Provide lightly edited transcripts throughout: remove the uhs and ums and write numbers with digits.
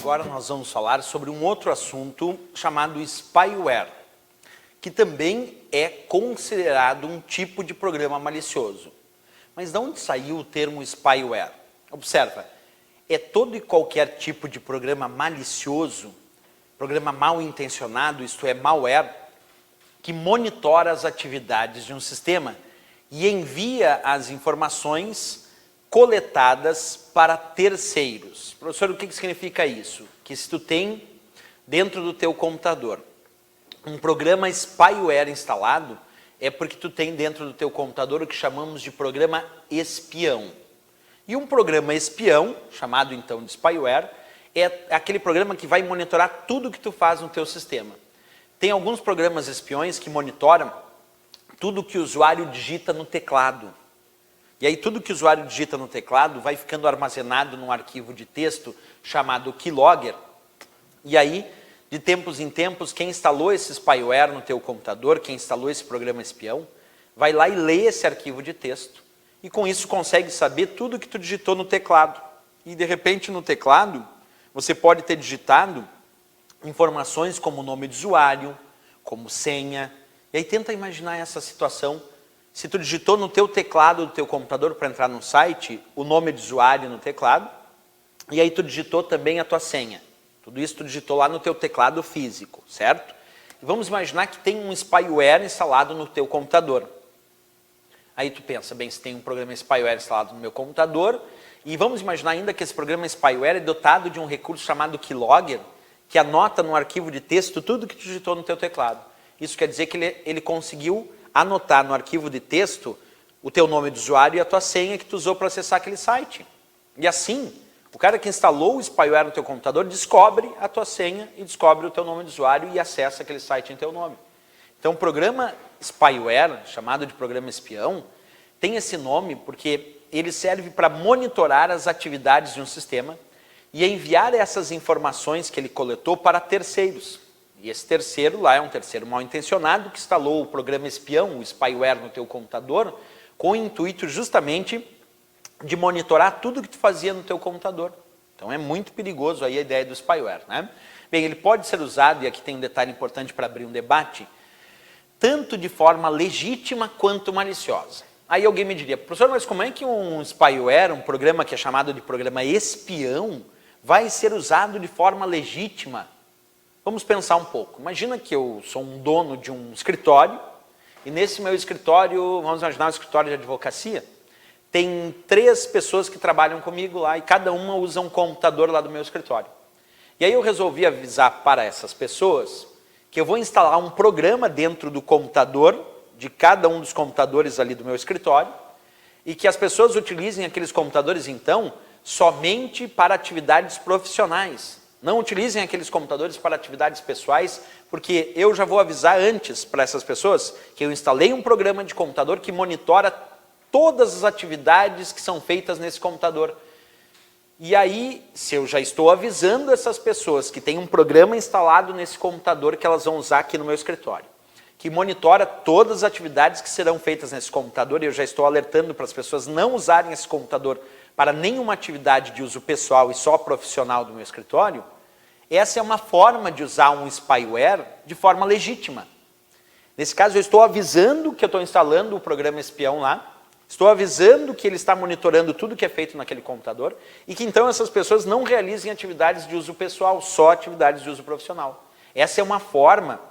agora nós vamos falar sobre um outro assunto chamado spyware, que também é considerado um tipo de programa malicioso. Mas de onde saiu o termo spyware? Observa, é todo e qualquer tipo de programa malicioso, programa mal intencionado, isto é, malware, que monitora as atividades de um sistema e envia as informações coletadas para terceiros. Professor, o que significa isso? Que se tu tem dentro do teu computador um programa spyware instalado, é porque tu tem dentro do teu computador o que chamamos de programa espião. E um programa espião, chamado então de spyware, é aquele programa que vai monitorar tudo que tu faz no teu sistema. Tem alguns programas espiões que monitoram tudo que o usuário digita no teclado. E aí tudo que o usuário digita no teclado vai ficando armazenado num arquivo de texto chamado keylogger. E aí, de tempos em tempos, quem instalou esse spyware no teu computador, quem instalou esse programa espião, vai lá e lê esse arquivo de texto. E com isso consegue saber tudo que tu digitou no teclado. E de repente no teclado, você pode ter digitado informações como nome de usuário, como senha. E aí tenta imaginar essa situação. Se tu digitou no teu teclado do teu computador para entrar no site, o nome de usuário no teclado, e aí tu digitou também a tua senha. Tudo isso tu digitou lá no teu teclado físico, certo? E vamos imaginar que tem um spyware instalado no teu computador. Aí tu pensa, bem, se tem um programa spyware instalado no meu computador, e vamos imaginar ainda que esse programa spyware é dotado de um recurso chamado keylogger, que anota no arquivo de texto tudo que tu digitou no teu teclado. Isso quer dizer que ele conseguiu anotar no arquivo de texto o teu nome de usuário e a tua senha que tu usou para acessar aquele site. E assim, o cara que instalou o spyware no teu computador descobre a tua senha e descobre o teu nome de usuário e acessa aquele site em teu nome. Então o programa spyware, chamado de programa espião, tem esse nome porque ele serve para monitorar as atividades de um sistema e enviar essas informações que ele coletou para terceiros. E esse terceiro lá é um terceiro mal intencionado que instalou o programa espião, o spyware no teu computador, com o intuito justamente de monitorar tudo que tu fazia no teu computador. Então é muito perigoso aí a ideia do spyware, né? Bem, ele pode ser usado, e aqui tem um detalhe importante para abrir um debate, tanto de forma legítima quanto maliciosa. Aí alguém me diria, professor, mas como é que um spyware, um programa que é chamado de programa espião, vai ser usado de forma legítima? Vamos pensar um pouco. Imagina que eu sou um dono de um escritório, e nesse meu escritório, vamos imaginar um escritório de advocacia, tem 3 pessoas que trabalham comigo lá, e cada uma usa um computador lá do meu escritório. E aí eu resolvi avisar para essas pessoas que eu vou instalar um programa dentro do computador, de cada um dos computadores ali do meu escritório, e que as pessoas utilizem aqueles computadores, então, somente para atividades profissionais. Não utilizem aqueles computadores para atividades pessoais, porque eu já vou avisar antes para essas pessoas que eu instalei um programa de computador que monitora todas as atividades que são feitas nesse computador. E aí, se eu já estou avisando essas pessoas que tem um programa instalado nesse computador que elas vão usar aqui no meu escritório, que monitora todas as atividades que serão feitas nesse computador, e eu já estou alertando para as pessoas não usarem esse computador para nenhuma atividade de uso pessoal e só profissional do meu escritório, essa é uma forma de usar um spyware de forma legítima. Nesse caso, eu estou avisando que eu estou instalando o programa espião lá, estou avisando que ele está monitorando tudo que é feito naquele computador e que então essas pessoas não realizem atividades de uso pessoal, só atividades de uso profissional. Essa é uma forma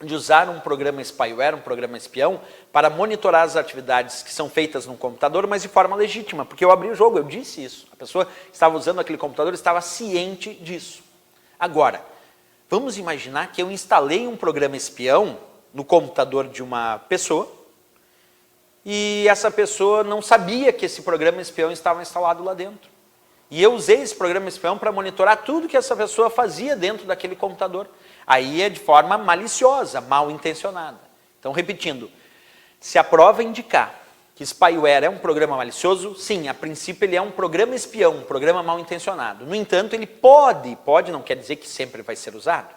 de usar um programa spyware, um programa espião, para monitorar as atividades que são feitas no computador, mas de forma legítima, porque eu abri o jogo, eu disse isso. A pessoa que estava usando aquele computador estava ciente disso. Agora, vamos imaginar que eu instalei um programa espião no computador de uma pessoa e essa pessoa não sabia que esse programa espião estava instalado lá dentro. E eu usei esse programa espião para monitorar tudo que essa pessoa fazia dentro daquele computador. Aí é de forma maliciosa, mal intencionada. Então, repetindo, se a prova indicar que spyware é um programa malicioso, sim, a princípio ele é um programa espião, um programa mal intencionado. No entanto, ele pode não quer dizer que sempre vai ser usado,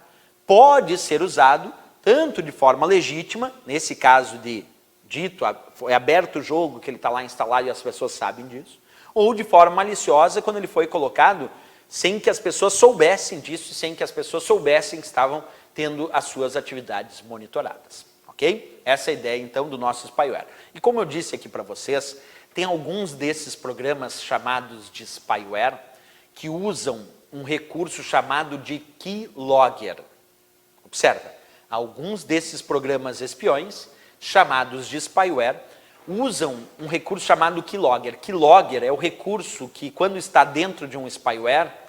pode ser usado tanto de forma legítima, nesse caso de dito, foi aberto o jogo que ele está lá instalado e as pessoas sabem disso, ou de forma maliciosa quando ele foi colocado sem que as pessoas soubessem disso, sem que as pessoas soubessem que estavam tendo as suas atividades monitoradas, ok? Essa é a ideia, então, do nosso spyware. E como eu disse aqui para vocês, tem alguns desses programas chamados de spyware que usam um recurso chamado de keylogger. Observa, alguns desses programas espiões, chamados de spyware, usam um recurso chamado keylogger. Keylogger é o recurso que, quando está dentro de um spyware,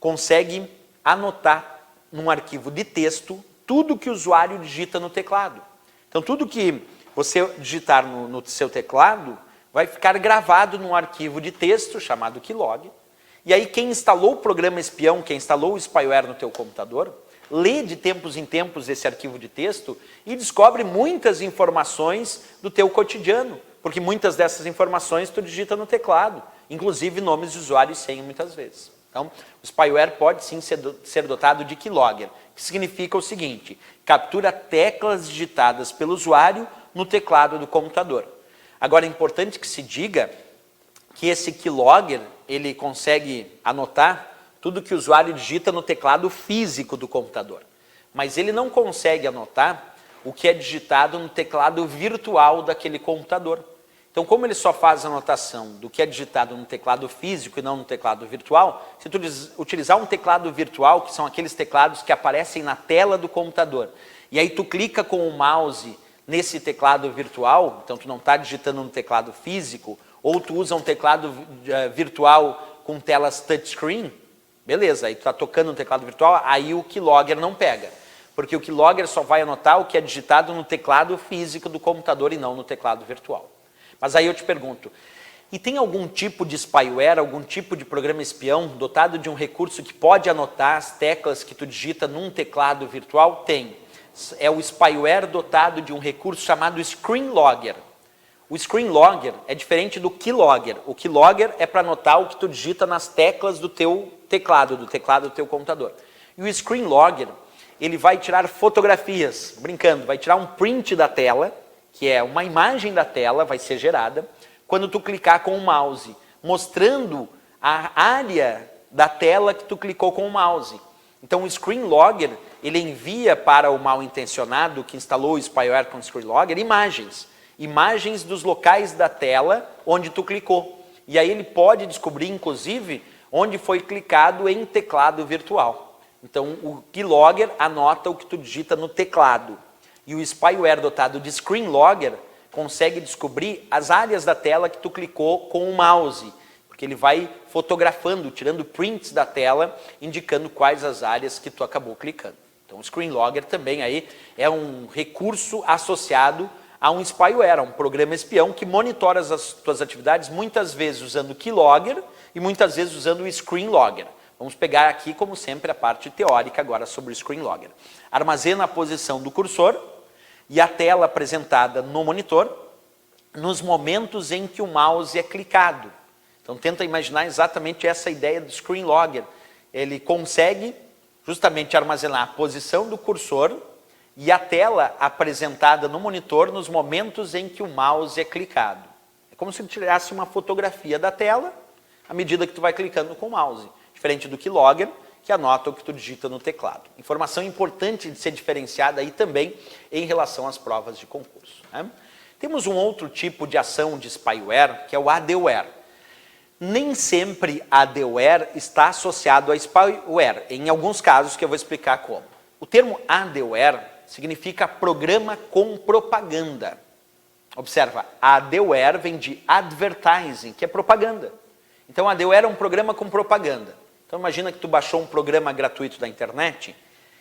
consegue anotar num arquivo de texto tudo que o usuário digita no teclado. Então, tudo que você digitar no seu teclado vai ficar gravado num arquivo de texto chamado keylogger. E aí, quem instalou o programa espião, quem instalou o spyware no teu computador, lê de tempos em tempos esse arquivo de texto e descobre muitas informações do teu cotidiano, porque muitas dessas informações tu digita no teclado, inclusive nomes de usuário e senha muitas vezes. Então, o spyware pode sim ser dotado de keylogger, que significa o seguinte: captura teclas digitadas pelo usuário no teclado do computador. Agora, é importante que se diga que esse keylogger, ele consegue anotar tudo que o usuário digita no teclado físico do computador. Mas ele não consegue anotar o que é digitado no teclado virtual daquele computador. Então, como ele só faz a anotação do que é digitado no teclado físico e não no teclado virtual, se tu utilizar um teclado virtual, que são aqueles teclados que aparecem na tela do computador, e aí tu clica com o mouse nesse teclado virtual, então tu não está digitando no teclado físico, ou tu usa um teclado virtual com telas touchscreen, beleza, aí tu está tocando no teclado virtual, aí o keylogger não pega. Porque o keylogger só vai anotar o que é digitado no teclado físico do computador e não no teclado virtual. Mas aí eu te pergunto, e tem algum tipo de spyware, algum tipo de programa espião dotado de um recurso que pode anotar as teclas que tu digita num teclado virtual? Tem. É o spyware dotado de um recurso chamado screenlogger. O screenlogger é diferente do keylogger. O keylogger é para anotar o que tu digita nas teclas do teu teclado, do teu computador. E o screenlogger, ele vai tirar fotografias, brincando, vai tirar um print da tela, que é uma imagem da tela, vai ser gerada, quando tu clicar com o mouse, mostrando a área da tela que tu clicou com o mouse. Então o screenlogger, ele envia para o mal-intencionado que instalou o spyware com o screenlogger imagens dos locais da tela onde tu clicou. E aí ele pode descobrir, inclusive, onde foi clicado em teclado virtual. Então o keylogger anota o que tu digita no teclado. E o spyware dotado de screenlogger consegue descobrir as áreas da tela que tu clicou com o mouse, porque ele vai fotografando, tirando prints da tela, indicando quais as áreas que tu acabou clicando. Então o screenlogger também aí é um recurso associado a um spyware, a um programa espião que monitora as tuas atividades, muitas vezes usando o keylogger e muitas vezes usando o screenlogger. Vamos pegar aqui, como sempre, a parte teórica agora sobre o screenlogger. Armazena a posição do cursor e a tela apresentada no monitor nos momentos em que o mouse é clicado. Então tenta imaginar exatamente essa ideia do screenlogger. Ele consegue justamente armazenar a posição do cursor e a tela apresentada no monitor nos momentos em que o mouse é clicado. É como se ele tirasse uma fotografia da tela à medida que tu vai clicando com o mouse. Diferente do keylogger, que anota o que tu digita no teclado. Informação importante de ser diferenciada aí também em relação às provas de concurso, né? Temos um outro tipo de ação de spyware, que é o adware. Nem sempre adware está associado a spyware, em alguns casos que eu vou explicar como. O termo adware significa programa com propaganda. Observa, adware vem de advertising, que é propaganda. Então, adware é um programa com propaganda. Então, imagina que tu baixou um programa gratuito da internet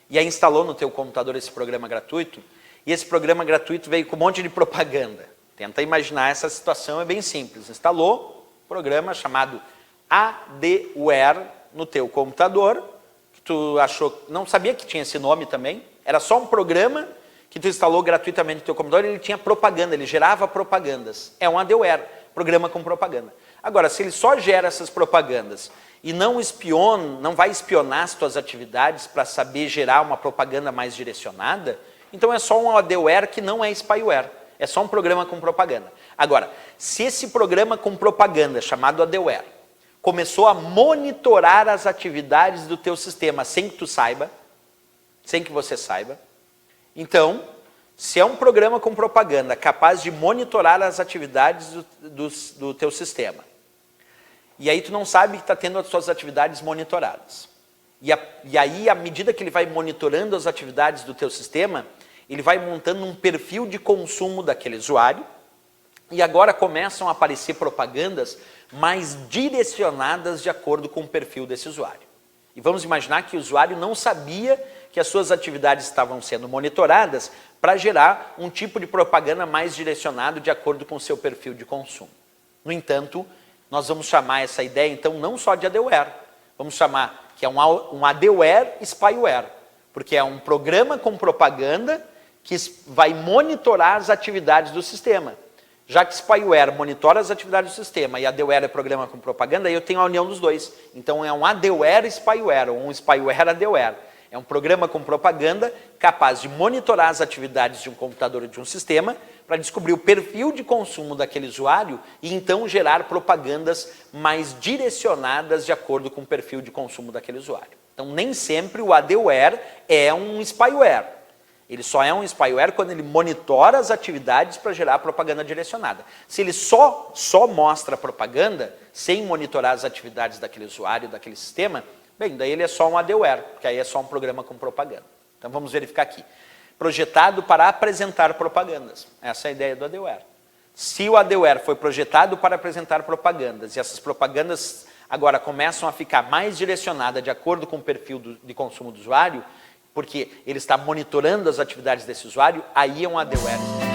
e aí instalou no teu computador esse programa gratuito e esse programa gratuito veio com um monte de propaganda. Tenta imaginar essa situação, é bem simples. Instalou um programa chamado adware no teu computador, que tu achou, não sabia que tinha esse nome também, era só um programa que tu instalou gratuitamente no teu computador e ele tinha propaganda, ele gerava propagandas. É um adware, programa com propaganda. Agora, se ele só gera essas propagandas e não vai espionar as tuas atividades para saber gerar uma propaganda mais direcionada, então é só um adware que não é spyware, é só um programa com propaganda. Agora, se esse programa com propaganda, chamado adware, começou a monitorar as atividades do teu sistema sem que tu saiba, sem que você saiba. Então, se é um programa com propaganda capaz de monitorar as atividades do teu sistema, e aí tu não sabe que está tendo as suas atividades monitoradas, e aí, à medida que ele vai monitorando as atividades do teu sistema, ele vai montando um perfil de consumo daquele usuário, e agora começam a aparecer propagandas mais direcionadas de acordo com o perfil desse usuário. E vamos imaginar que o usuário não sabia que as suas atividades estavam sendo monitoradas para gerar um tipo de propaganda mais direcionado de acordo com o seu perfil de consumo. No entanto, nós vamos chamar essa ideia, então, não só de adware, vamos chamar que é um adware spyware, porque é um programa com propaganda que vai monitorar as atividades do sistema. Já que spyware monitora as atividades do sistema e adware é programa com propaganda, aí eu tenho a união dos dois. Então é um adware spyware, ou um spyware adware. É um programa com propaganda capaz de monitorar as atividades de um computador ou de um sistema para descobrir o perfil de consumo daquele usuário e então gerar propagandas mais direcionadas de acordo com o perfil de consumo daquele usuário. Então nem sempre o adware é um spyware. Ele só é um spyware quando ele monitora as atividades para gerar propaganda direcionada. Se ele só mostra propaganda, sem monitorar as atividades daquele usuário, daquele sistema, bem, daí ele é só um adware, porque aí é só um programa com propaganda. Então vamos verificar aqui. Projetado para apresentar propagandas. Essa é a ideia do adware. Se o adware foi projetado para apresentar propagandas, e essas propagandas agora começam a ficar mais direcionadas de acordo com o perfil de consumo do usuário, porque ele está monitorando as atividades desse usuário, aí é um adware.